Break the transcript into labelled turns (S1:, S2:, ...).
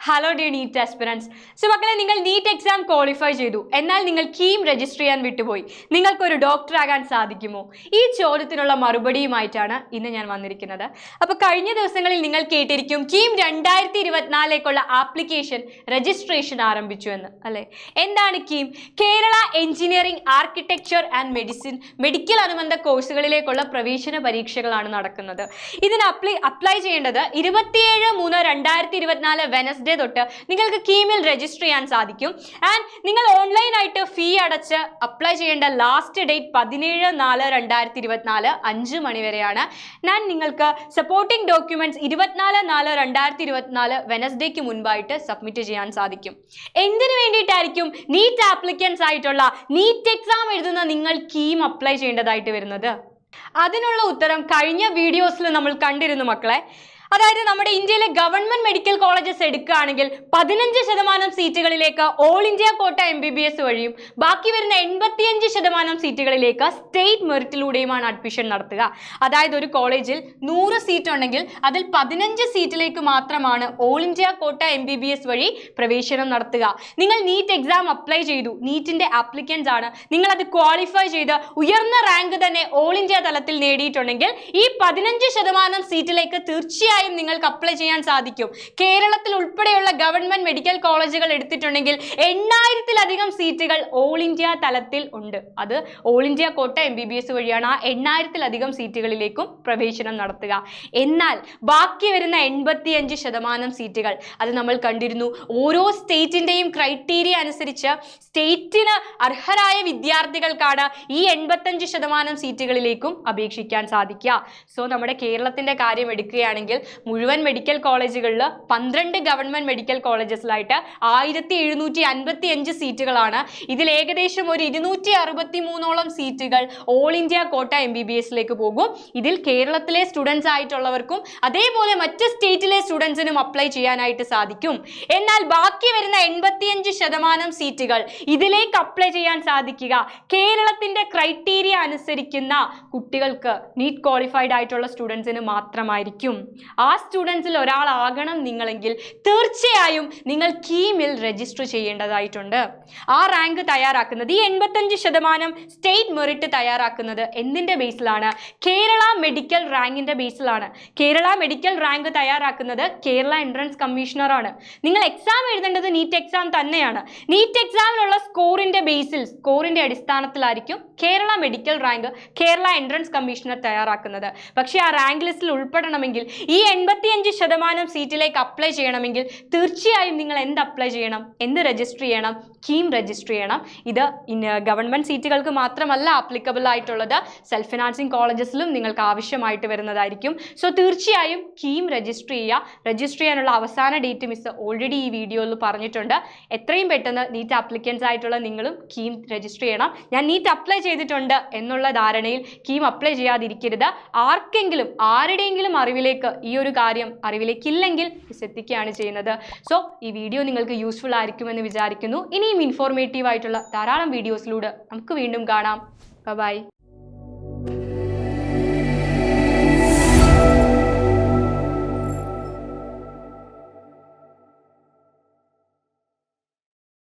S1: Hello dear NEET aspirants. So മക്കളെ, നിങ്ങൾ NEET exam qualify ചെയ്തു, എന്നാൽ നിങ്ങൾ കീം രജിസ്റ്റർ ചെയ്യാൻ വിട്ടുപോയി. നിങ്ങൾക്കൊരു ഡോക്ടർ ആകാൻ സാധിക്കുമോ? ഈ ചോദ്യത്തിനുള്ള മറുപടിയുമായിട്ടാണ് ഇന്ന് ഞാൻ വന്നിരിക്കുന്നത്. അപ്പോൾ കഴിഞ്ഞ ദിവസങ്ങളിൽ നിങ്ങൾ കേട്ടിരിക്കും കീം 2024ലേക്കുള്ള ആപ്ലിക്കേഷൻ രജിസ്ട്രേഷൻ ആരംഭിച്ചു എന്ന്, അല്ലേ? എന്താണ് KEAM? Kerala engineering, architecture and medicine, medical അനുബന്ധ കോഴ്സുകളിലേക്കുള്ള പ്രവേശന പരീക്ഷകളാണ് നടക്കുന്നത്. ഇതിന് അപ്ലൈ ചെയ്യേണ്ടത് 27/3/2024 വെനസ്ഡേ തൊട്ട് നിങ്ങൾക്ക് കീമിൽ രജിസ്റ്റർ ചെയ്യാൻ സാധിക്കും. ആൻഡ് നിങ്ങൾ ഓൺലൈനായിട്ട് ഫീ അടച്ച് അപ്ലൈ ചെയ്യേണ്ട ലാസ്റ്റ് ഡേറ്റ് 17/4/2024 5 മണി വരെയാണ്. ഞാൻ നിങ്ങൾക്ക് സപ്പോർട്ടിംഗ് ഡോക്യുമെന്റ്സ് 24/4/2024 വെനസ്ഡേക്ക് മുൻപായിട്ട് സബ്മിറ്റ് ചെയ്യാൻ സാധിക്കും. എന്തിനു വേണ്ടിയിട്ടായിരിക്കും നീറ്റ് ആപ്ലിക്കൻസ് ആയിട്ടുള്ള നീറ്റ് എക്സാം എഴുതുന്ന നിങ്ങൾ കീം അപ്ലൈ ചെയ്യേണ്ടതായിട്ട് വരുന്നത്? അതിനുള്ള ഉത്തരം കഴിഞ്ഞ വീഡിയോസിൽ നമ്മൾ കണ്ടിരുന്നു മക്കളെ. അതായത് നമ്മുടെ ഇന്ത്യയിലെ ഗവൺമെന്റ് മെഡിക്കൽ കോളേജസ് എടുക്കുകയാണെങ്കിൽ 15% സീറ്റുകളിലേക്ക് ഓൾ ഇന്ത്യ കോട്ട MBBS വഴിയും ബാക്കി വരുന്ന 85% സീറ്റുകളിലേക്ക് സ്റ്റേറ്റ് മെറിറ്റിലൂടെയുമാണ് അഡ്മിഷൻ നടത്തുക. അതായത് ഒരു കോളേജിൽ 100 സീറ്റ് ഉണ്ടെങ്കിൽ അതിൽ 15 സീറ്റിലേക്ക് മാത്രമാണ് ഓൾ ഇന്ത്യ കോട്ട MBBS വഴി പ്രവേശനം നടത്തുക. നിങ്ങൾ നീറ്റ് എക്സാം അപ്ലൈ ചെയ്തു, നീറ്റിന്റെ ആപ്ലിക്കൻസ് ആണ്, നിങ്ങൾ അത് ക്വാളിഫൈ ചെയ്ത് ഉയർന്ന റാങ്ക് തന്നെ ഓൾ ഇന്ത്യ തലത്തിൽ നേടിയിട്ടുണ്ടെങ്കിൽ ഈ 15% സീറ്റിലേക്ക് തീർച്ചയായും നിങ്ങൾക്ക് അപ്ലൈ ചെയ്യാൻ സാധിക്കും. കേരളത്തിൽ ഉൾപ്പെടെയുള്ള ഗവൺമെന്റ് മെഡിക്കൽ കോളേജുകൾ എടുത്തിട്ടുണ്ടെങ്കിൽ 8000-ലധികം സീറ്റുകൾ ഓൾ ഇന്ത്യ തലത്തിൽ ഉണ്ട്. അത് ഓൾ ഇന്ത്യ കോട്ട MBBS വഴിയാണ് ആ 8000-ലധികം സീറ്റുകളിലേക്കും പ്രവേശനം നടത്തുക. എന്നാൽ ബാക്കി വരുന്ന 85% സീറ്റുകൾ അത് നമ്മൾ കണ്ടിരുന്നു. ഓരോ സ്റ്റേറ്റിന്റെയും ക്രൈറ്റീരിയ അനുസരിച്ച് സ്റ്റേറ്റിന് അർഹരായ വിദ്യാർത്ഥികൾക്കാണ് ഈ 85% സീറ്റുകളിലേക്കും അപേക്ഷിക്കാൻ സാധിക്കുക. സോ നമ്മുടെ കേരളത്തിന്റെ കാര്യം എടുക്കുകയാണെങ്കിൽ മുഴുവൻ മെഡിക്കൽ കോളേജുകളിൽ 12 ഗവൺമെന്റ് മെഡിക്കൽ കോളേജസിലായിട്ട് 1755 സീറ്റുകളാണ്. ഇതിൽ ഏകദേശം ഒരു 263ഓളം സീറ്റുകൾ ഓൾ ഇന്ത്യ കോട്ട MBBSലേക്ക് പോകും. ഇതിൽ കേരളത്തിലെ സ്റ്റുഡൻസ് ആയിട്ടുള്ളവർക്കും അതേപോലെ മറ്റ് സ്റ്റേറ്റിലെ സ്റ്റുഡൻസിനും അപ്ലൈ ചെയ്യാനായിട്ട് സാധിക്കും. എന്നാൽ ബാക്കി വരുന്ന 85% സീറ്റുകൾ ഇതിലേക്ക് അപ്ലൈ ചെയ്യാൻ സാധിക്കുക കേരളത്തിന്റെ ക്രൈറ്റീരിയ അനുസരിക്കുന്ന കുട്ടികൾക്ക്, നീറ്റ് ക്വാളിഫൈഡ് ആയിട്ടുള്ള സ്റ്റുഡൻസിന് മാത്രമായിരിക്കും. ആ സ്റ്റുഡൻസിൽ ഒരാളാകണം നിങ്ങളെങ്കിൽ തീർച്ചയായും നിങ്ങൾ കീമിൽ രജിസ്റ്റർ ചെയ്യേണ്ടതായിട്ടുണ്ട്. ആ റാങ്ക് തയ്യാറാക്കുന്നത്, ഈ 85% സ്റ്റേറ്റ് മെറിറ്റ് തയ്യാറാക്കുന്നത് എന്തിന്റെ ബേസിലാണ്? കേരള മെഡിക്കൽ റാങ്കിന്റെ ബേസിലാണ്. കേരള മെഡിക്കൽ റാങ്ക് തയ്യാറാക്കുന്നത് കേരള എൻട്രൻസ് കമ്മീഷണറാണ്. നിങ്ങൾ എക്സാം എഴുതേണ്ടത് നീറ്റ് എക്സാം തന്നെയാണ്. നീറ്റ് എക്സാമിനുള്ള സ്കോറിന്റെ ബേസിൽ, സ്കോറിന്റെ അടിസ്ഥാനത്തിലായിരിക്കും Kerala medical rank Kerala entrance commissioner തയ്യാറാക്കുന്നത്. പക്ഷേ ആ റാങ്ക് ലിസ്റ്റിൽ ഉൾപ്പെടണമെങ്കിൽ, ഈ 85% സീറ്റിലേക്ക് അപ്ലൈ ചെയ്യണമെങ്കിൽ തീർച്ചയായും നിങ്ങൾ എന്ത് അപ്ലൈ ചെയ്യണം? എന്ത് രജിസ്റ്റർ ചെയ്യണം? കീം രജിസ്റ്റർ ചെയ്യണം. ഇത് ഗവൺമെന്റ് സീറ്റുകൾക്ക് മാത്രമല്ല ആപ്ലിക്കബിൾ ആയിട്ടുള്ളത്, സെൽഫ് ഫിനാൻസിങ് കോളേജസിലും നിങ്ങൾക്ക് ആവശ്യമായിട്ട് വരുന്നതായിരിക്കും. സോ തീർച്ചയായും കീം രജിസ്റ്റർ ചെയ്യുക. രജിസ്റ്റർ ചെയ്യാനുള്ള അവസാന ഡേറ്റ് മിസ് ഓൾറെഡി ഈ വീഡിയോയിൽ പറഞ്ഞിട്ടുണ്ട്. എത്രയും പെട്ടെന്ന് നീറ്റ് ആപ്ലിക്കൻസ് ആയിട്ടുള്ള നിങ്ങളും കീം രജിസ്റ്റർ ചെയ്യണം. ഞാൻ നീറ്റ് അപ്ലൈ ചെയ്തിട്ടുണ്ട് എന്നുള്ള ധാരണയിൽ കീം അപ്ലൈ ചെയ്യാതിരിക്കരുത്. ആർക്കെങ്കിലും, ആരുടെയെങ്കിലും അറിവിലേക്ക് ഈ ഒരു കാര്യം അറിവിലേക്കില്ലെങ്കിൽ എത്തിക്കുകയാണ് ചെയ്യുന്നത്. സോ ഈ വീഡിയോ നിങ്ങൾക്ക് യൂസ്ഫുൾ ആയിരിക്കുമെന്ന് വിചാരിക്കുന്നു. ഇനിയും ഇൻഫോർമേറ്റീവ് ആയിട്ടുള്ള ധാരാളം വീഡിയോസിലൂടെ നമുക്ക് വീണ്ടും കാണാം. ബൈ.